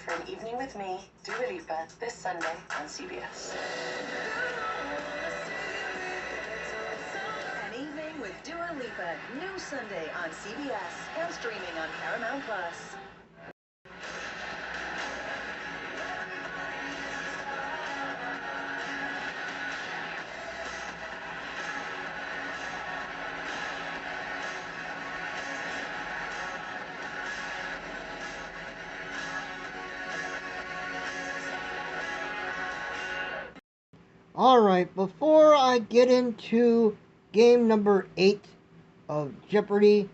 for an evening with me, Dua Lipa, this Sunday on CBS. An evening with Dua Lipa, new Sunday on CBS and streaming on Paramount+. Alright, before I get into game number 8 of Jeopardy,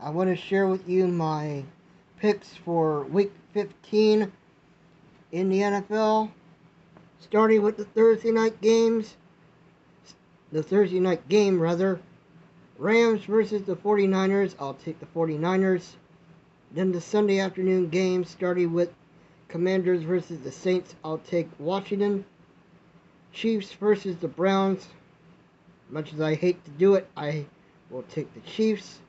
I want to share with you my picks for week 15 in the NFL, starting with the Thursday night game, Rams versus the 49ers, I'll take the 49ers. Then the Sunday afternoon game, starting with Commanders versus the Saints, I'll take Washington. Chiefs versus the Browns. Much as I hate to do it, I will take the Chiefs.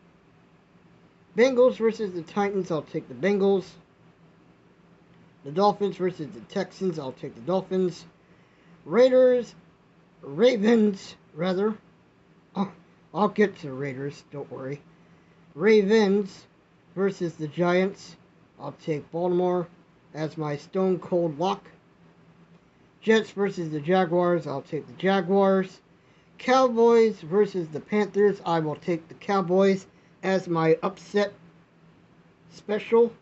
Bengals versus the Titans, I'll take the Bengals. The Dolphins versus the Texans, I'll take the Dolphins. Ravens, I'll get to the Raiders, don't worry. Ravens versus the Giants, I'll take Baltimore as my stone cold lock. Jets versus the Jaguars, I'll take the Jaguars. Cowboys versus the Panthers, I will take the Cowboys as my upset special.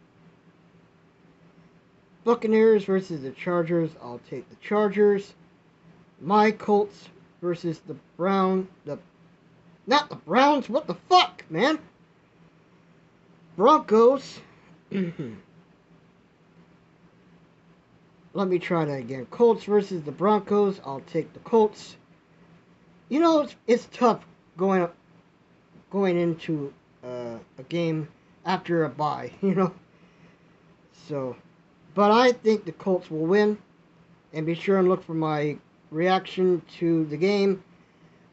Buccaneers versus the Chargers, I'll take the Chargers. My Colts versus the not the Browns, what the fuck, man? Broncos. Let me try that again. Colts versus the Broncos. I'll take the Colts. You know, it's tough going into a game after a bye, you know. So, but I think the Colts will win. And be sure and look for my reaction to the game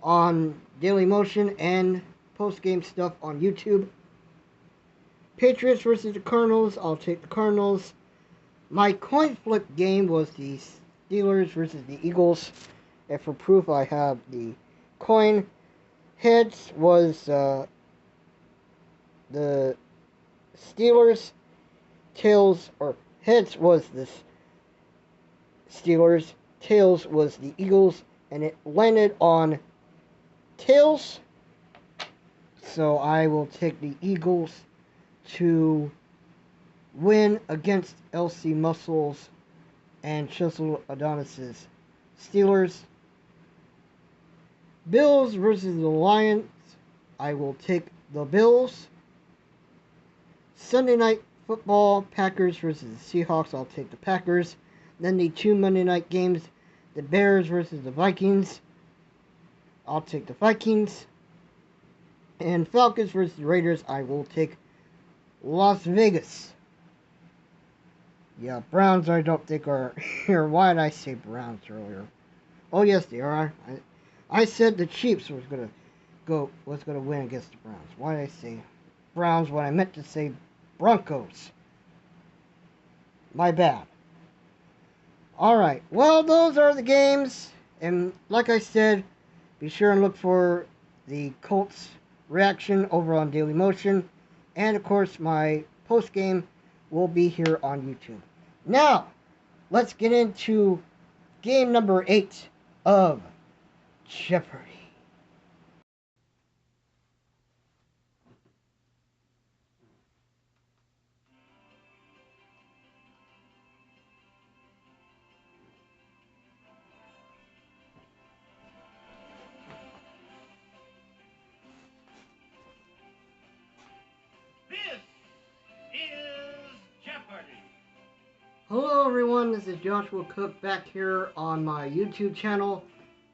on Daily Motion and post-game stuff on YouTube. Patriots versus the Cardinals. I'll take the Cardinals. My coin flip game was the Steelers versus the Eagles. And for proof, I have the coin. Heads was the Steelers. Heads was the Steelers. Tails was the Eagles. And it landed on tails. So I will take the Eagles to win against LC Muscles and Chisel Adonis's Steelers. Bills versus the Lions. I will take the Bills. Sunday night football, Packers versus the Seahawks. I'll take the Packers. Then the 2 Monday night games, the Bears versus the Vikings. I'll take the Vikings. And Falcons versus the Raiders. I will take Las Vegas. Yeah, Browns I don't think are here. Why did I say Browns earlier? Oh yes, they are. I said the Chiefs was gonna win against the Browns. Why did I say Browns when I meant to say Broncos? My bad. Alright, well those are the games. And like I said, be sure and look for the Colts reaction over on Daily Motion. And of course my post game will be here on YouTube. Now, let's get into game number 8 of Jeopardy. Hello everyone, this is Joshua Cook back here on my YouTube channel,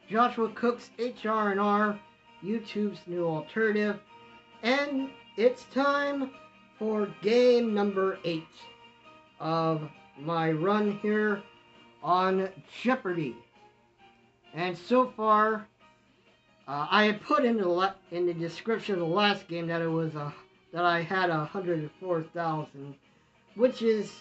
Joshua Cook's HR&R, YouTube's new alternative, and it's time for game number 8 of my run here on Jeopardy. And so far, I had put in the description of the last game that it was that I had 104,000, which is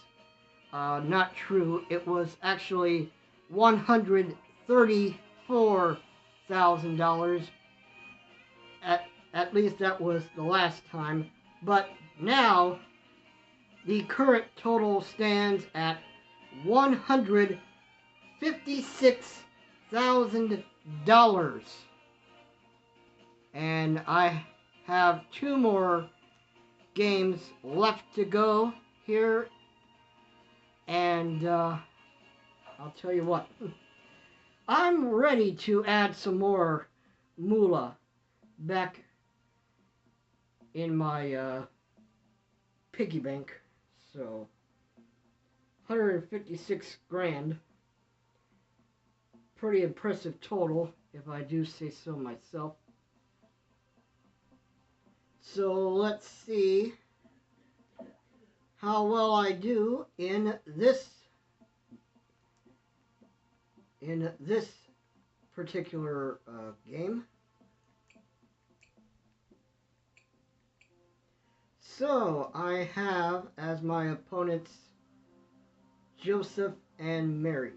not true. It was actually $134,000. At least that was the last time. But now the current total stands at $156,000. And I have two more games left to go here. And I'll tell you what, I'm ready to add some more moolah back in my piggy bank. So 156 grand. Pretty impressive total, if I do say so myself. So let's see how well I do in this particular game. So I have as my opponents Joseph and Mary.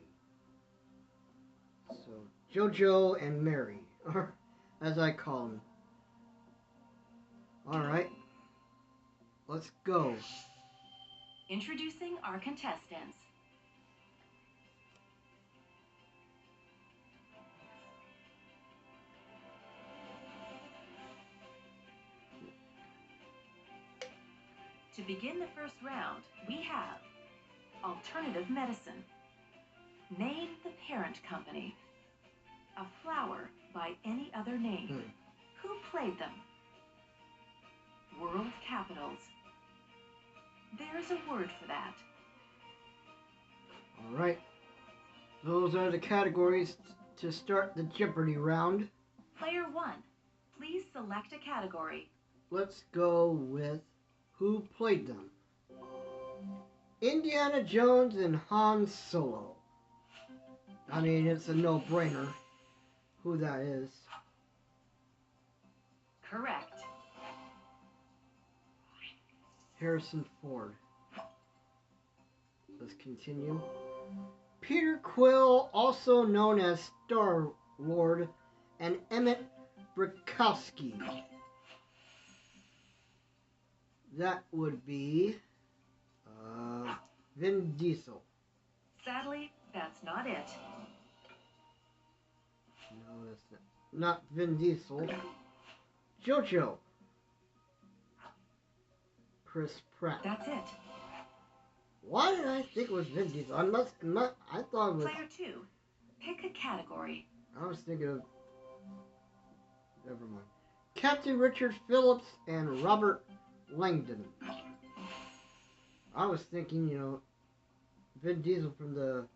So Jojo and Mary, or as I call them. Alright, let's go. Introducing our contestants. To begin the first round, we have alternative medicine. Name the parent company. A flower by any other name. Who played them? World capitals. There's a word for that. Alright, those are the categories to start the Jeopardy round. Player 1, please select a category. Let's go with who played them. Indiana Jones and Han Solo. I mean, it's a no-brainer who that is. Correct. Harrison Ford. Let's continue. Peter Quill, also known as Star-Lord, and Emmett Brakowski. That would be Vin Diesel. Sadly, that's not it. No, that's not Vin Diesel. Jojo. Chris Pratt. That's it. Why did I think it was Vin Diesel? I thought it was... Player 2, pick a category. I was thinking of... Never mind. Captain Richard Phillips and Robert Langdon. I was thinking, you know, Vin Diesel from the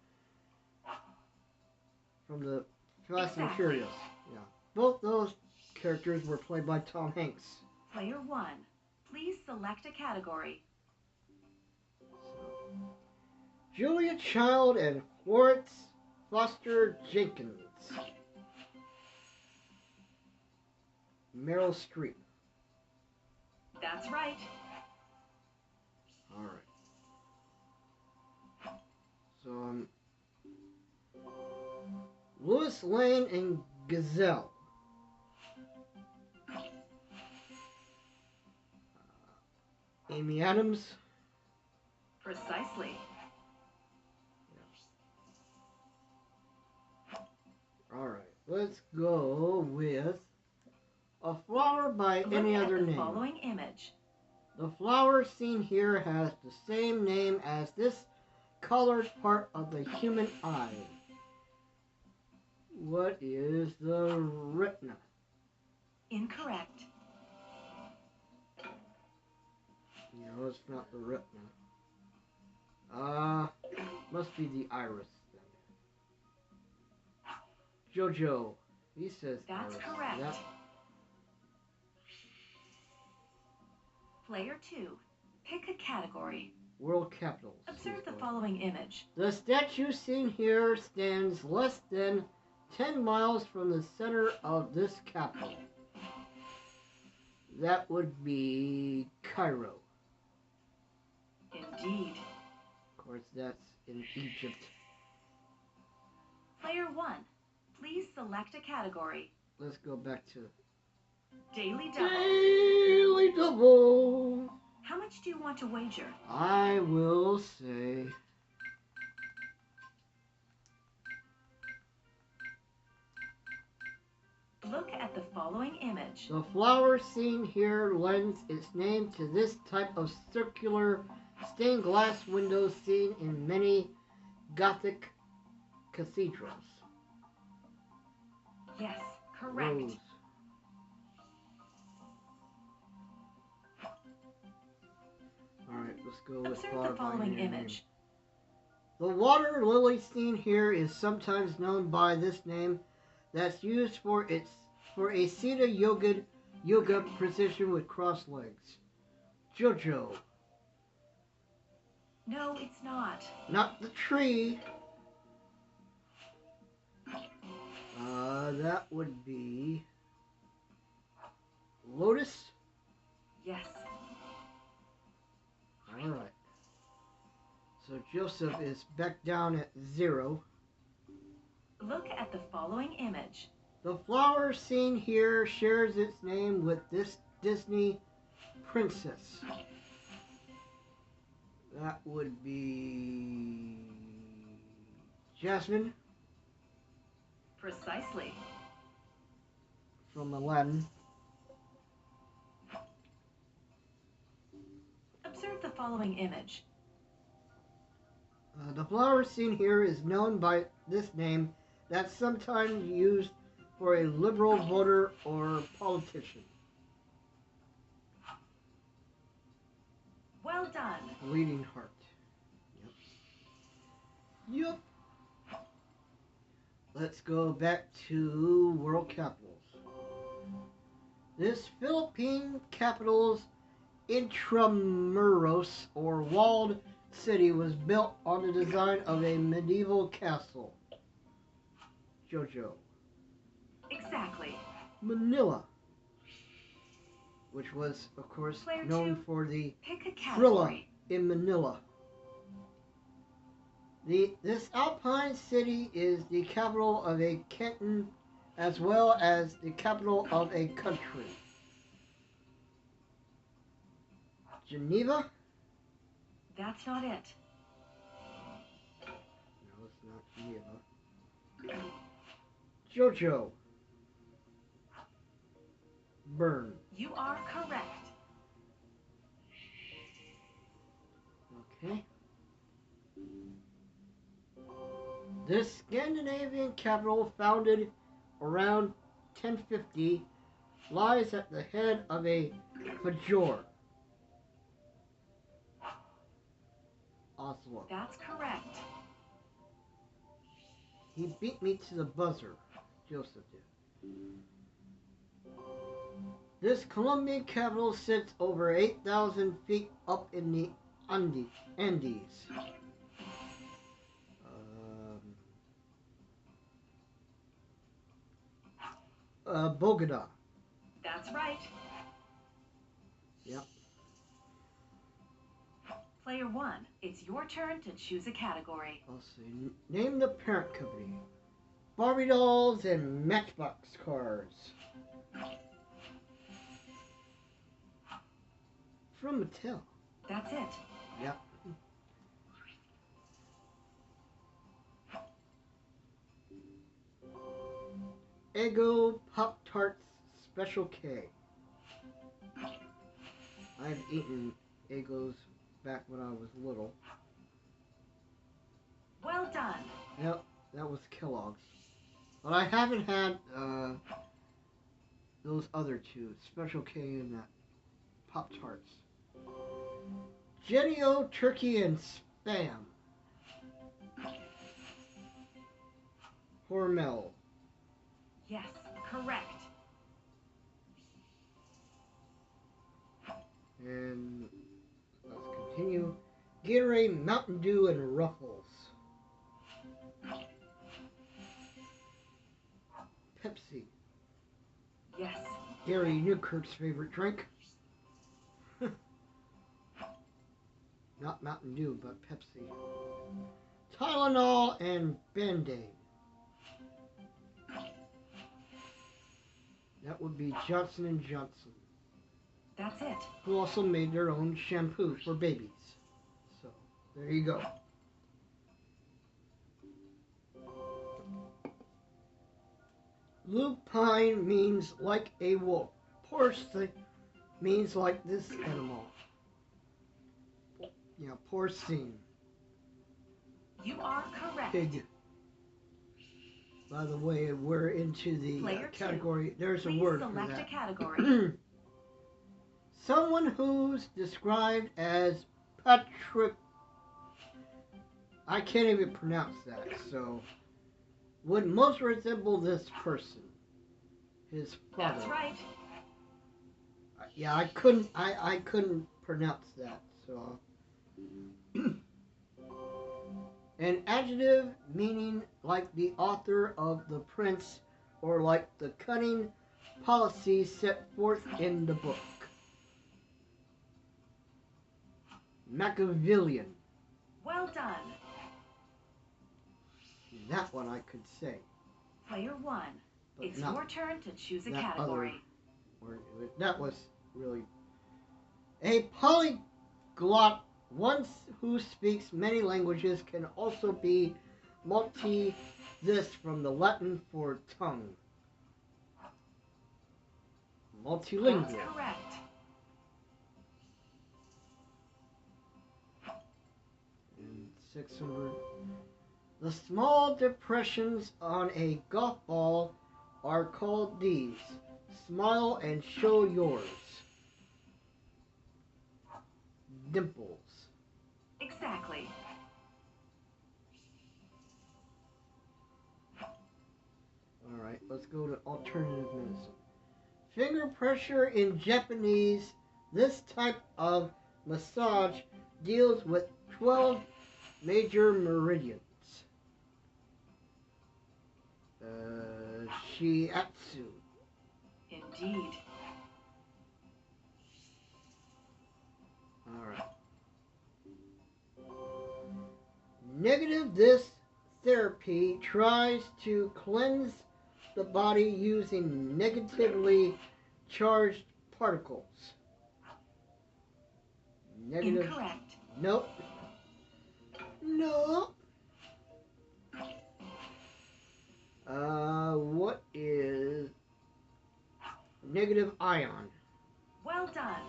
Fast and Furious. Yeah. Both those characters were played by Tom Hanks. Player 1, please select a category. Julia Child and Florence Foster Jenkins. Meryl Streep. That's right. Alright. So, Lois Lane and Gazelle. Amy Adams. Precisely. Alright, let's go with a flower by any other name. Look at the following image. The flower seen here has the same name as this colored part of the human eye. What is the retina? Incorrect. No, it's not the retina. Must be the iris then. Jojo, he says That's iris. correct. Yep. Player 2, pick a category. World capitals. Observe the following image. The statue seen here stands less than 10 miles from the center of this capital. That would be Cairo. Indeed. Of course, that's in Egypt. Player 1, please select a category. Let's go back to Daily Double. Daily Double. How much do you want to wager? I will say Look at the following image. the flower seen here lends its name to this type of circular stained glass windows seen in many Gothic cathedrals. Yes, correct. Rose. Alright, let's go with Observe the following image. The water lily seen here is sometimes known by this name that's used for a Siddha yoga position with crossed legs. Jojo. No, it's not. Not the tree. That would be Lotus. Yes. Alright. So Joseph is back down at 0. Look at the following image. The flower seen here shares its name with this Disney princess. That would be Jasmine Precisely. from Aladdin. Observe the following image. The flower seen here is known by this name that's sometimes used for a liberal voter or politician. Well done. Bleeding Heart. Yep. Let's go back to world capitals. This Philippine capital's intramuros or walled city was built on the design of a medieval castle. Jojo. Exactly. Manila, which was, of course, Player known 2, for the pick a Thrilla category. in Manila. This alpine city is the capital of a canton as well as the capital of a country. Geneva? That's not it. No, it's not Geneva. Jojo. Bern. You are correct. Okay. This Scandinavian capital, founded around 1050, lies at the head of a fjord. Oslo. That's correct. He beat me to the buzzer. Joseph did. This Colombian capital sits over 8,000 feet up in the Andes. Bogota. That's right. Yep. Player 1, it's your turn to choose a category. I'll see. Name the parent company. Barbie dolls and Matchbox cars. From Mattel. That's it. Yep. Eggo Pop-Tarts Special K. I've eaten Eggos back when I was little. Well done. Yep, that was Kellogg's. But I haven't had those other two, Special K and Pop-Tarts. Jenny-O Turkey and Spam. Hormel. Yes, correct. And let's continue. Gatorade, Mountain Dew, and Ruffles. Pepsi. Yes. Gary Newkirk's favorite drink. Not Mountain Dew, but Pepsi. Tylenol and Band-Aid. That would be Johnson & Johnson. That's it. Who also made their own shampoo for babies. So, there you go. Lupine means like a wolf. Porcine means like this animal. Yeah, porcine. You are correct. Pig. By the way, we're into the category. There's a word for that. Select a category. Someone who's described as Patrick. I can't even pronounce that. So, would most resemble this person. His father. That's right. Yeah, I couldn't pronounce that. So, an adjective meaning like the author of The Prince or like the cunning policy set forth in the book. Machiavellian. Well done. That one I could say. Player 1. It's your turn to choose a category. That was really a polyglot. One who speaks many languages can also be this from the Latin for tongue. Multilingual. That's correct. And 600. The small depressions on a golf ball are called these. Smile and show yours. Dimples. Exactly. Alright, let's go to alternative medicine. Finger pressure in Japanese. This type of massage deals with 12 major meridians. Shiatsu. Indeed. Alright. Negative. This therapy tries to cleanse the body using negatively charged particles. Negative. Incorrect. Nope. Nope. What is negative ion? Well done.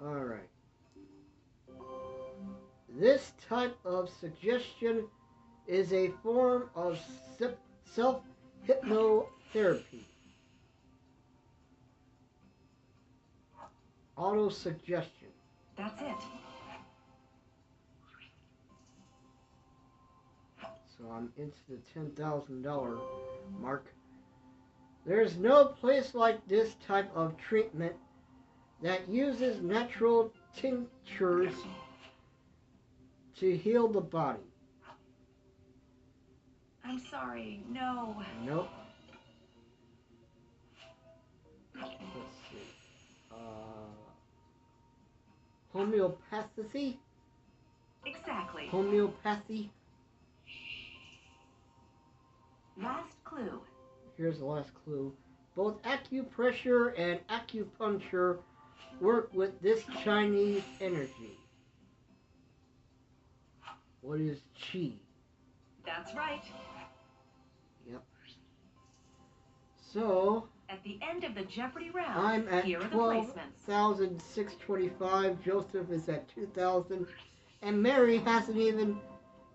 Alright. This type of suggestion is a form of self-hypnotherapy. Auto-suggestion. That's it. So I'm into the $10,000 mark. There's no place like this type of treatment that uses natural tinctures to heal the body. I'm sorry. No. Nope. Let's see. Homeopathy? Exactly. Homeopathy? Last clue. Here's the last clue. Both acupressure and acupuncture work with this Chinese energy. What is qi? That's right. Yep. So, at the end of the Jeopardy round, I'm at here are the placements. 12,625. Joseph is at 2,000. And Mary hasn't even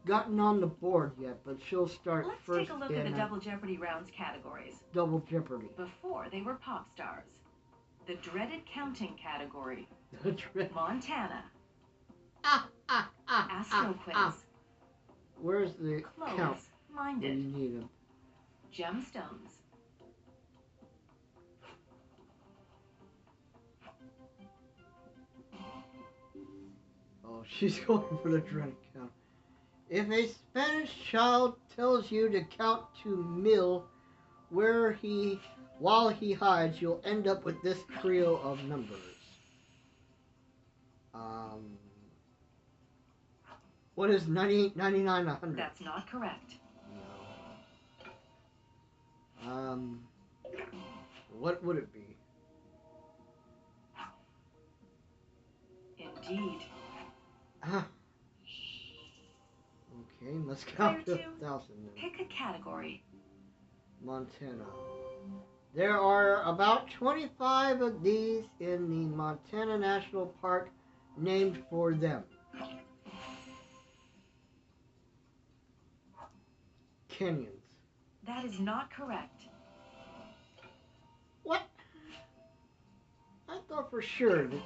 gotten on the board yet, but she'll start Let's first. Let's take a look at the Double Jeopardy rounds categories. Double Jeopardy. Before they were pop stars. The dreaded counting category. Montana. Astro Quiz. Where's the count? Minded. You need them. Gemstones. Oh, she's going for the dreaded count. If a Spanish child tells you to count to mil, where he While he hides, you'll end up with this trio of numbers. What is 90, 99, 100? That's not correct. No. What would it be? Indeed. Okay, let's count to Player 2, 1,000 then. pick a category. Montana. There are about 25 of these in the Montana National Park named for them. Canyons. That is not correct. What? I thought for sure that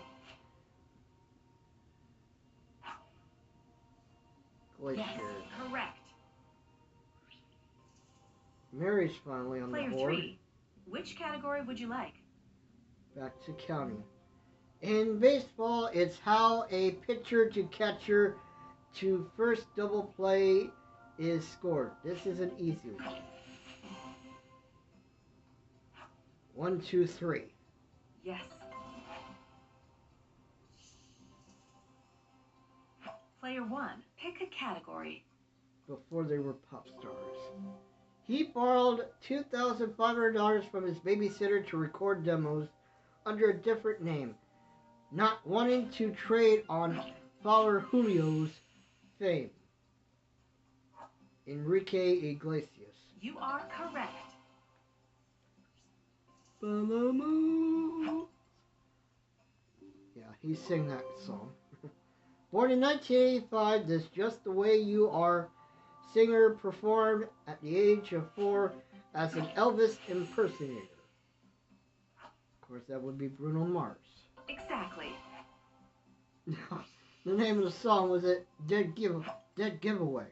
glaciers. Yes, correct. Mary's finally on Player the board. 3, which category would you like? Back to counting. In baseball, it's how a pitcher to catcher to first double play is scored. This is an easy one. 1, 2, 3. Yes. Player 1, pick a category. Before they were pop stars. He borrowed $2,500 from his babysitter to record demos under a different name, not wanting to trade on Fowler Julio's fame. Enrique Iglesias. You are correct. Yeah, he sang that song. Born in 1985, this Just the Way You Are singer performed at the age of 4 as an Elvis impersonator. Of course, that would be Bruno Mars. Exactly. The name of the song was a Dead Giveaway.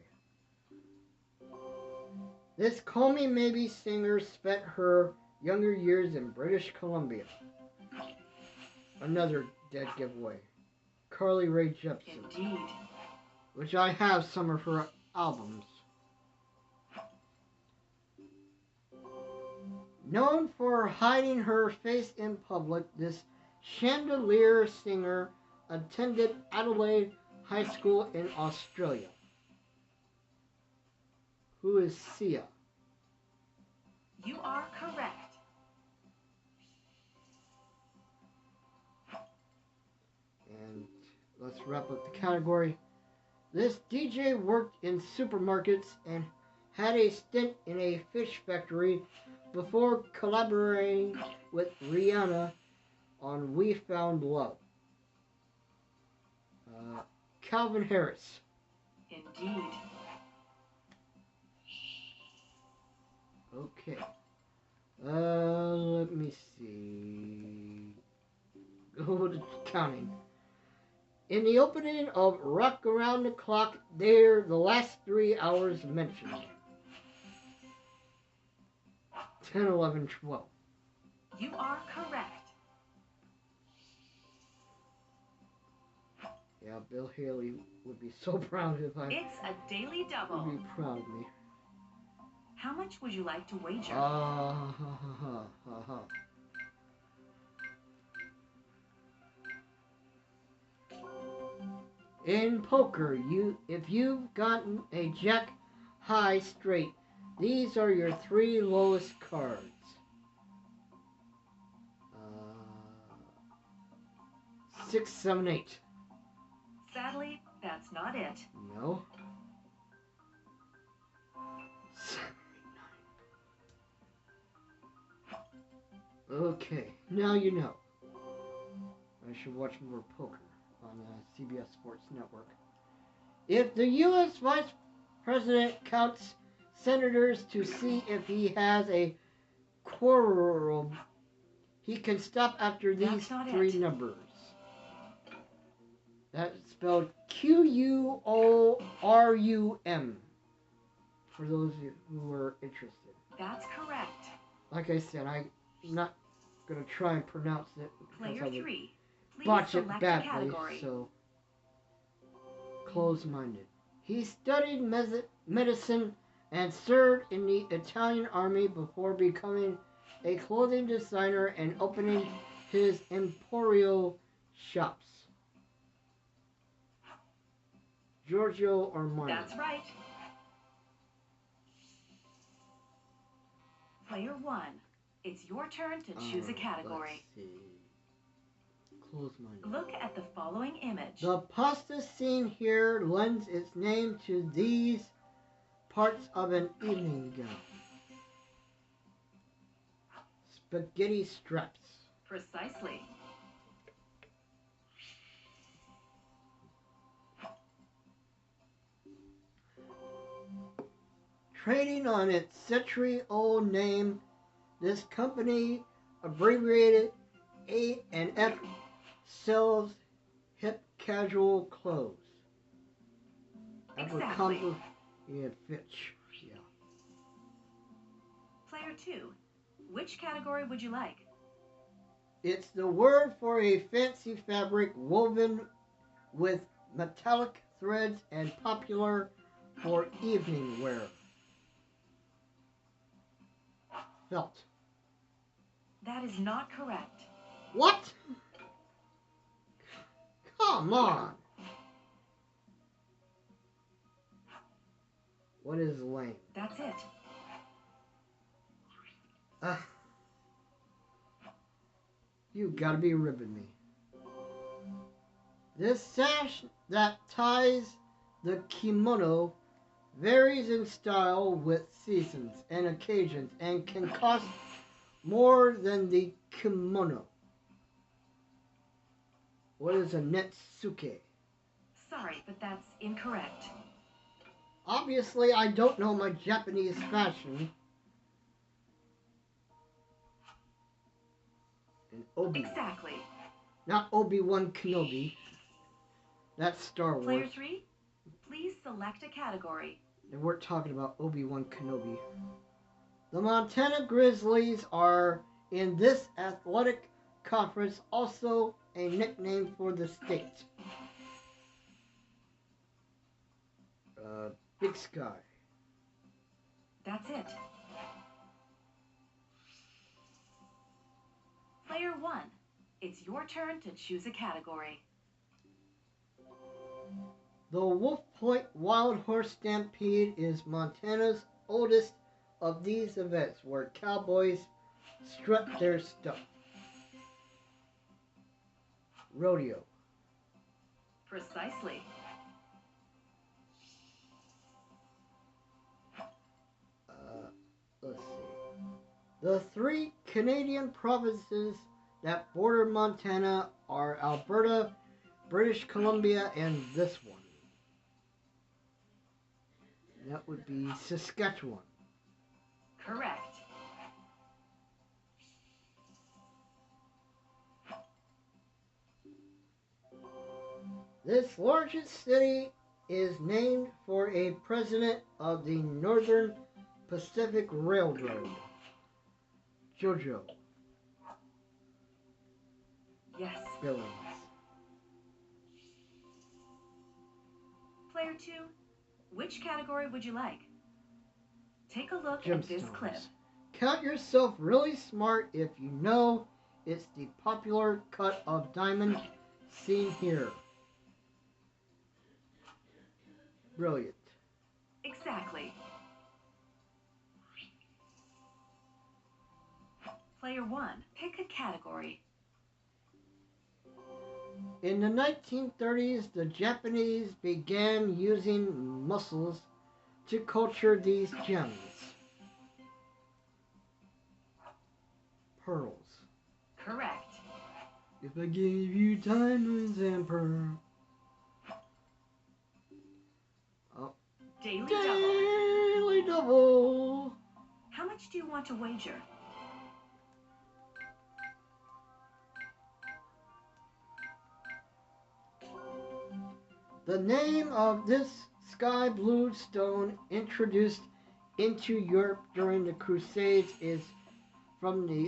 This Call Me Maybe singer spent her younger years in British Columbia. Another dead giveaway. Carly Rae Jepsen. Indeed. Which I have some of her albums. Known for hiding her face in public, this chandelier singer attended Adelaide High School in Australia. Who is Sia? You are correct. And let's wrap up the category. This DJ worked in supermarkets and had a stint in a fish factory before collaborating with Rihanna on We Found Love. Calvin Harris. Indeed. Okay. Let me see. Go to counting. In the opening of Rock Around the Clock, they're the last 3 hours mentioned. 10, 11, 12. You are correct. Yeah, Bill Haley would be so proud if I... It's a daily double. Would be proud of me. How much would you like to wager? In poker, if you've gotten a jack high straight, these are your 3 lowest cards. 6, 7, 8. Sadly, that's not it. No. 7, 8, 9. Okay, now you know. I should watch more poker on CBS Sports Network. If the U.S. Vice President counts senators to see if he has a quorum, he can stop after these 3 numbers. That's spelled Quorum, for those of you who are interested. That's correct. Like I said, I'm not going to try and pronounce it because Player I would 3. Please botch it select badly, category. so close-minded. He studied medicine and served in the Italian army before becoming a clothing designer, and opening his Emporio shops. Giorgio Armani. That's right. Player 1, it's your turn to choose a category. Let's see. Close my nose. Look at the following image. The pasta scene here lends its name to these parts of an evening gown. Spaghetti straps. Precisely. Trading on its century-old name, this company, abbreviated A&F, sells hip casual clothes. Exactly. Yeah, Fitch. Yeah. Player 2, which category would you like? It's the word for a fancy fabric woven with metallic threads and popular for evening wear. Felt. That is not correct. What? Come on. What is lame? That's it. You gotta be ribbing me. This sash that ties the kimono varies in style with seasons and occasions and can cost more than the kimono. What is a netsuke? Sorry, but that's incorrect. Obviously, I don't know my Japanese fashion. And Obi. Exactly. Not Obi-Wan Kenobi. That's Star Wars. Player 3, please select a category. And we're talking about Obi-Wan Kenobi. The Montana Grizzlies are, in this athletic conference, also a nickname for the state. Big Sky. That's it. Player 1, it's your turn to choose a category. The Wolf Point Wild Horse Stampede is Montana's oldest of these events where cowboys strut their stuff. Rodeo. Precisely. Let's see. The three Canadian provinces that border Montana are Alberta, British Columbia, and this one. That would be Saskatchewan. Correct. This largest city is named for a president of the Northern Pacific Railroad. Jojo. Yes. Billings. Player 2, which category would you like? Take a look at this clip. Count yourself really smart if you know it's the popular cut of diamond seen here. Brilliant. Exactly. Player 1, pick a category. In the 1930s, the Japanese began using mussels to culture these gems. Pearls. Correct. If I gave you diamonds and pearls. Oh. Daily double. Daily double. How much do you want to wager? The name of this sky blue stone introduced into Europe during the Crusades is from the